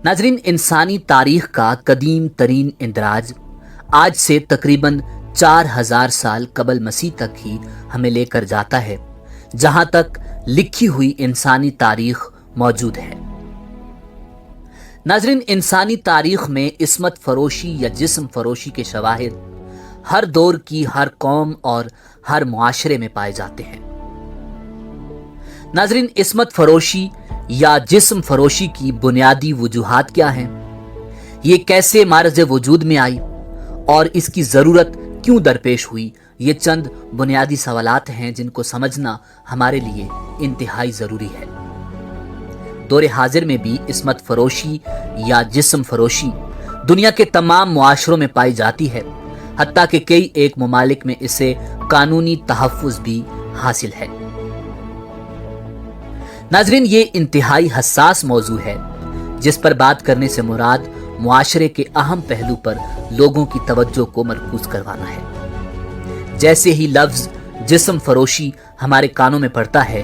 नाजरीन, इंसानी तारीख का कदीम तरीन इंदराज आज से तकरीबन 4000 साल कबल मसीह तक ही हमें लेकर जाता है, जहां तक लिखी हुई इंसानी तारीख मौजूद है। नाजरीन, इंसानी तारीख में इस्मत फरोशी या जिस्म फरोशी के शवाहिद हर दौर की हर कौम और हर मुआशरे में पाए जाते हैं। नाजरीन, इस्मत फरोशी या जिस्म फरोशी की बुनियादी वजूहात क्या हैं? ये कैसे मारज़ वजूद में आई और इसकी ज़रूरत क्यों दरपेश हुई? ये चंद बुनियादी सवालात हैं जिनको समझना हमारे लिए इंतहाई ज़रूरी है। दौरे हाजिर में भी इस्मत फरोशी या जिस्म फरोशी दुनिया के तमाम मुआशरों में पाई जाती है, हत्ता कि कई एक ममालिक में इसे कानूनी तहफ़्फ़ुज़ भी हासिल है। नाजरीन, ये इंतहाई हसास मौजू है जिस पर बात करने से मुराद मुआशरे के अहम पहलू पर लोगों की तवज्जो को मरकूज करवाना है। जैसे ही लफ्ज़ जिस्म फरोशी हमारे कानों में पड़ता है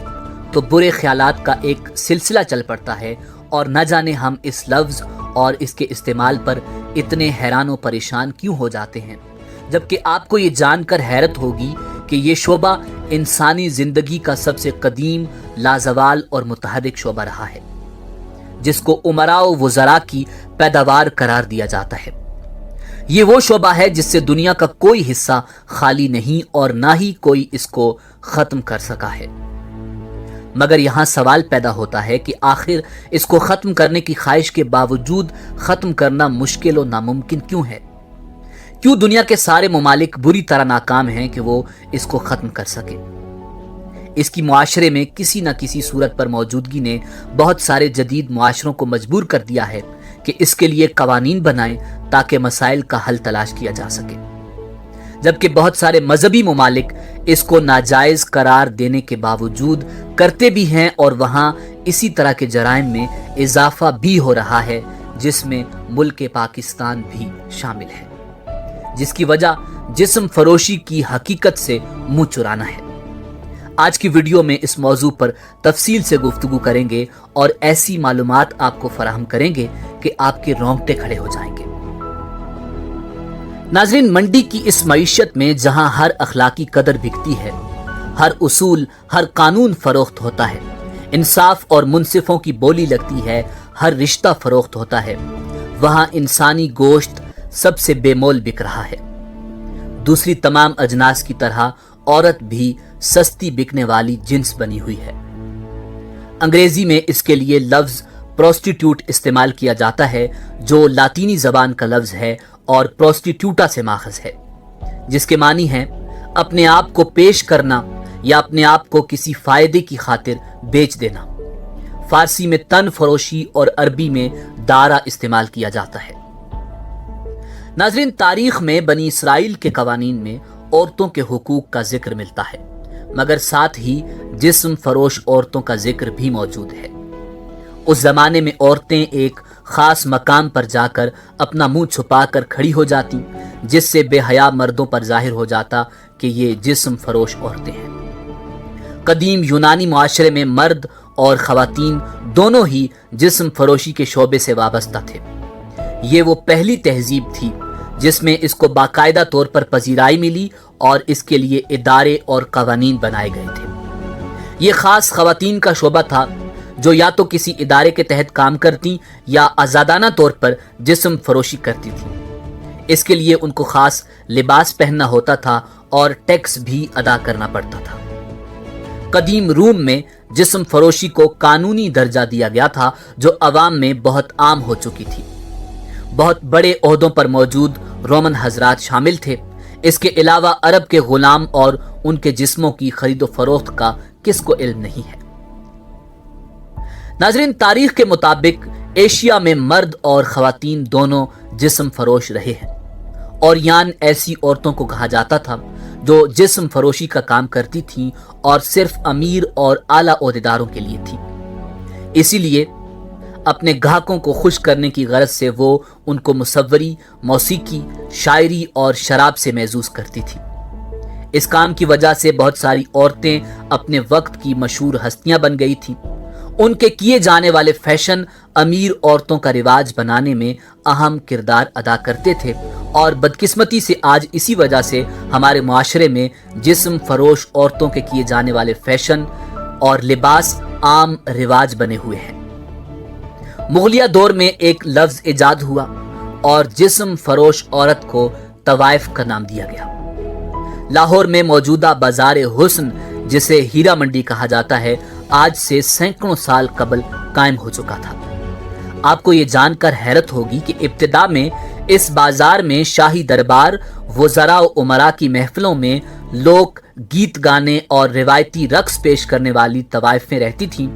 तो बुरे ख्यालात का एक सिलसिला चल पड़ता है और न जाने हम इस लफ्ज़ और इसके इस्तेमाल पर इतने हैरान व परेशान क्यों हो जाते हैं, जबकि आपको ये जानकर हैरत होगी कि ये शोबा इंसानी जिंदगी का सबसे कदीम, लाजवाल और मुतहर्रिक शोबा रहा है, जिसको उमराओ वज़रा की पैदावार करार दिया जाता है। ये वो शोबा है जिससे दुनिया का कोई हिस्सा खाली नहीं और ना ही कोई इसको खत्म कर सका है। मगर यहाँ सवाल पैदा होता है कि आखिर इसको खत्म करने की ख्वाहिश के बावजूद खत्म करना मुश्किल और नामुमकिन क्यों है? क्यों दुनिया के सारे ममालिक बुरी तरह नाकाम हैं कि वो इसको खत्म कर सके? इसकी मुआशरे में किसी न किसी सूरत पर मौजूदगी ने बहुत सारे जदीद मुआशरों को मजबूर कर दिया है कि इसके लिए कवानीन बनाएं ताकि मसाइल का हल तलाश किया जा सके, जबकि बहुत सारे मजहबी ममालिक इसको नाजायज करार देने के बावजूद करते भी हैं और वहां इसी तरह के जराइम में इजाफा भी हो रहा है, जिसमें मुल्क पाकिस्तान भी शामिल है, जिसकी वजह जिस्म फरोशी की हकीकत से मुंह चुराना है। आज की वीडियो में इस मौजू पर तफसील से गुफ्तगू करेंगे और ऐसी मालूमात आपको फराहम करेंगे कि आपके रोंगटे खड़े हो जाएंगे। नाज़रीन, मंडी की इस मईशत में जहां हर अखलाकी कदर बिकती है, हर उसूल, हर कानून फरोख्त होता है, इंसाफ और मुनसिफों की बोली लगती है, हर रिश्ता फरोख्त होता है, वहां इंसानी गोश्त सबसे बेमोल बिक रहा है। दूसरी तमाम अजनास की तरह औरत भी सस्ती बिकने वाली जिन्स बनी हुई है। अंग्रेजी में इसके लिए लफ्ज प्रोस्टिट्यूट इस्तेमाल किया जाता है, जो लातीनी जबान का लफ्ज है और प्रोस्टिट्यूटा से माखज है, जिसके मानी है अपने आप को पेश करना या अपने आप को किसी फायदे की खातिर बेच देना। फारसी में तन फरोशी और अरबी में दारा इस्तेमाल किया जाता है। नाज़रीन, तारीख में बनी इसराइल के कवानीन में औरतों के हुकूक का जिक्र मिलता है, मगर साथ ही जिस्म फरोश औरतों का जिक्र भी मौजूद है। उस जमाने में औरतें एक खास मकाम पर जाकर अपना मुंह छुपाकर खड़ी हो जाती, जिससे बेहया मर्दों पर जाहिर हो जाता कि ये जिस्म फरोश औरतें हैं। कदीम यूनानी मुआशरे में मर्द और खवातीन दोनों ही जिस्म फरोशी के शोबे से वाबस्ता थे। ये वो पहली तहजीब थी जिसमें इसको बाकायदा तौर पर पजीराई मिली और इसके लिए इदारे और कवानीन बनाए गए थे। ये खास खवातीन का शोबा था जो या तो किसी इदारे के तहत काम करती या आज़ादाना तौर पर जिस्म फरोशी करती थी। इसके लिए उनको खास लिबास पहनना होता था और टैक्स भी अदा करना पड़ता था। कदीम रूम में जिस्म फरोशी को कानूनी दर्जा दिया गया था, जो अवाम में बहुत आम हो चुकी थी। बहुत बड़े ओहदों पर मौजूद रोमन हजरात शामिल थे। इसके अलावा अरब के गुलाम और उनके जिस्मों की खरीदो फरोख्त का किसको इल्म नहीं है। नाज़रीन, तारीख के मुताबिक एशिया में मर्द और खवातीन दोनों जिस्म फरोश रहे हैं, और यान ऐसी औरतों को कहा जाता था जो जिस्म फरोशी का काम करती थीं और सिर्फ अमीर और आला ओहदेदारों के लिए थी। इसीलिए अपने ग्राहकों को खुश करने की गरज से वो उनको मुसव्वरी, मौसीकी, शायरी और शराब से महजूज करती थी। इस काम की वजह से बहुत सारी औरतें अपने वक्त की मशहूर हस्तियां बन गई थीं। उनके किए जाने वाले फैशन امیر عورتوں کا رواج بنانے میں اہم کردار ادا کرتے تھے، اور بدقسمتی سے آج اسی وجہ سے ہمارے معاشرے میں جسم فروش عورتوں کے کیے جانے والے فیشن اور لباس عام رواج بنے ہوئے ہیں۔ مغلیہ دور میں ایک لفظ ایجاد ہوا اور جسم فروش عورت کو طوائف کا نام دیا گیا۔ لاہور میں موجودہ بازار حسن، جسے ہیرا منڈی کہا جاتا ہے، آج سے سینکڑوں سال قبل قائم ہو چکا تھا۔ آپ کو یہ جان کر حیرت ہوگی کہ ابتدا میں اس بازار میں شاہی دربار، وزراء و امراء کی محفلوں میں لوگ گیت گانے اور روایتی رقص پیش کرنے والی طوائفیں رہتی تھیں،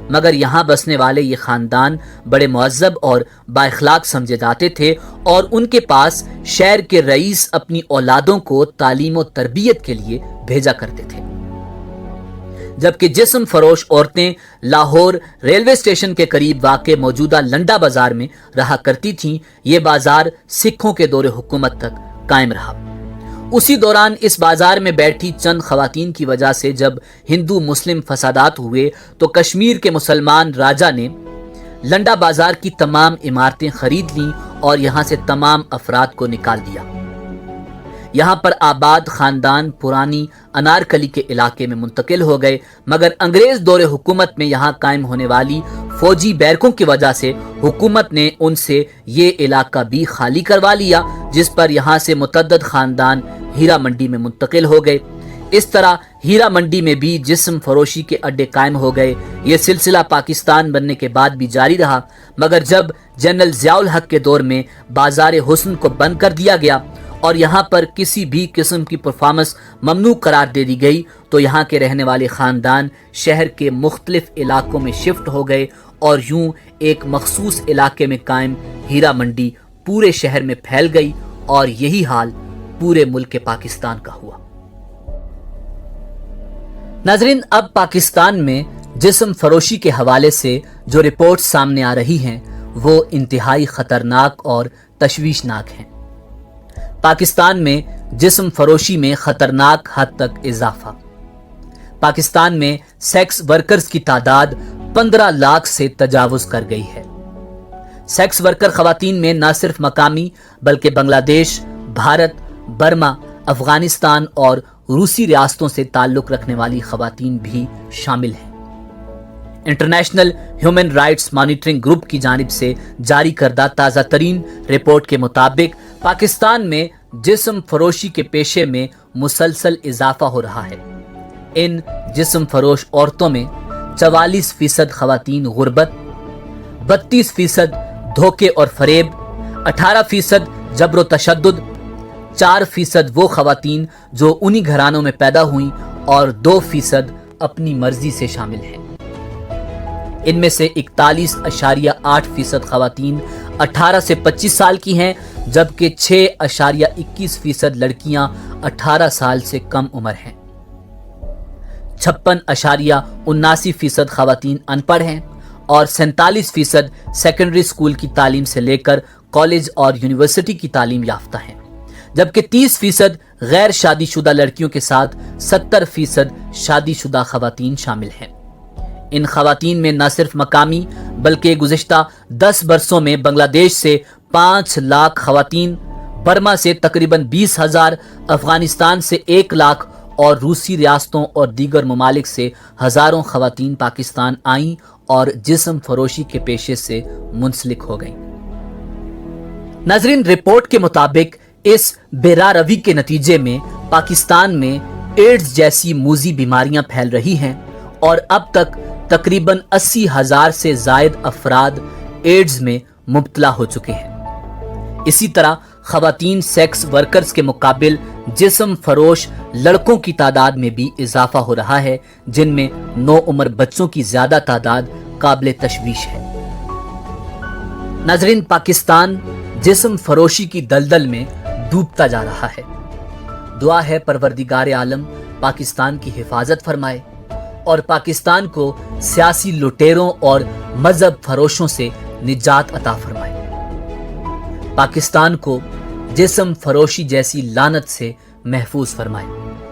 مگر یہاں بسنے والے یہ خاندان بڑے مہذب اور با اخلاق سمجھے جاتے تھے، اور ان کے پاس شہر کے رئیس اپنی اولادوں کو تعلیم و تربیت کے لیے بھیجا کرتے تھے۔ جبکہ جسم فروش عورتیں لاہور ریلوے اسٹیشن کے قریب واقع موجودہ لنڈا بازار میں رہا کرتی تھیں، یہ بازار سکھوں کے دور حکومت تک قائم رہا۔ اسی دوران اس بازار میں بیٹھی چند خواتین کی وجہ سے جب ہندو مسلم فسادات ہوئے تو کشمیر کے مسلمان راجا نے لنڈا بازار کی تمام عمارتیں خرید لیں اور یہاں سے تمام افراد کو نکال دیا۔ یہاں پر آباد خاندان پرانی انارکلی کے علاقے میں منتقل ہو گئے، مگر انگریز دور حکومت میں یہاں قائم ہونے والی فوجی بیرکوں کی وجہ سے حکومت نے ان سے یہ علاقہ بھی خالی کروا لیا، جس پر یہاں سے متعدد خاندان ہیرا منڈی میں منتقل ہو گئے۔ اس طرح ہیرا منڈی میں بھی جسم فروشی کے اڈے قائم ہو گئے۔ یہ سلسلہ پاکستان بننے کے بعد بھی جاری رہا، مگر جب جنرل ضیاء الحق کے دور میں بازار حسن کو بند کر دیا گیا اور یہاں پر کسی بھی قسم کی پرفارمنس ممنوع قرار دے دی گئی تو یہاں کے رہنے والے خاندان شہر کے مختلف علاقوں میں شفٹ ہو گئے، اور یوں ایک مخصوص علاقے میں قائم ہیرا منڈی پورے شہر میں پھیل گئی، اور یہی حال پورے ملک پاکستان کا ہوا۔ ناظرین، اب پاکستان میں جسم فروشی کے حوالے سے جو رپورٹ سامنے آ رہی ہیں وہ انتہائی خطرناک اور تشویشناک ہیں۔ پاکستان میں جسم فروشی میں خطرناک حد تک اضافہ۔ پاکستان میں سیکس ورکرز کی تعداد 15 لاکھ سے تجاوز کر گئی ہے۔ سیکس ورکر خواتین میں نہ صرف مقامی بلکہ بنگلہ دیش، بھارت، برما، افغانستان اور روسی ریاستوں سے تعلق رکھنے والی خواتین بھی شامل ہیں۔ International human rights monitoring group کی جانب سے جاری کردہ تازہ ترین رپورٹ کے مطابق پاکستان میں جسم فروشی کے پیشے میں مسلسل اضافہ ہو رہا ہے۔ ان جسم فروش عورتوں میں 44% خواتین غربت، 32% دھوکے اور فریب، 18% جبر و تشدد، 4% وہ خواتین جو انہی گھرانوں میں پیدا ہوئیں اور 2% اپنی مرضی سے شامل ہیں۔ ان میں سے 41.8% خواتین 18 سے 25 سال کی ہیں، جبکہ 6.21% لڑکیاں 18 سال سے کم عمر ہیں۔ 56.79% خواتین ان پڑھ ہیں اور 47% سیکنڈری اسکول کی تعلیم سے لے کر کالج اور یونیورسٹی کی تعلیم یافتہ ہیں، جبکہ 30% غیر شادی شدہ لڑکیوں کے ساتھ 70% شادی شدہ خواتین شامل ہیں۔ ان خواتین میں نہ صرف مقامی بلکہ گزشتہ 10 برسوں میں بنگلہ دیش سے 5 لاکھ خواتین، برما سے تقریباً 20,000، افغانستان سے 1 لاکھ اور روسی ریاستوں اور دیگر ممالک سے ہزاروں خواتین پاکستان آئیں اور جسم فروشی کے پیشے سے منسلک ہو گئیں۔ ناظرین، رپورٹ کے مطابق اس بے راہ روی کے نتیجے میں پاکستان میں ایڈز جیسی موذی بیماریاں پھیل رہی ہیں اور اب تک تقریباً 80,000 سے زائد افراد ایڈز میں مبتلا ہو چکے ہیں۔ اسی طرح خواتین سیکس ورکرز کے مقابل جسم فروش لڑکوں کی تعداد میں بھی اضافہ ہو رہا ہے، جن میں نوعمر بچوں کی زیادہ تعداد قابل تشویش ہے۔ ناظرین، پاکستان جسم فروشی کی دلدل میں ڈوبتا جا رہا ہے۔ دعا ہے پروردگار عالم پاکستان کی حفاظت فرمائے اور پاکستان کو سیاسی لٹیروں اور مذہب فروشوں سے نجات عطا فرمائے۔ پاکستان کو جسم فروشی جیسی لعنت سے محفوظ فرمائے۔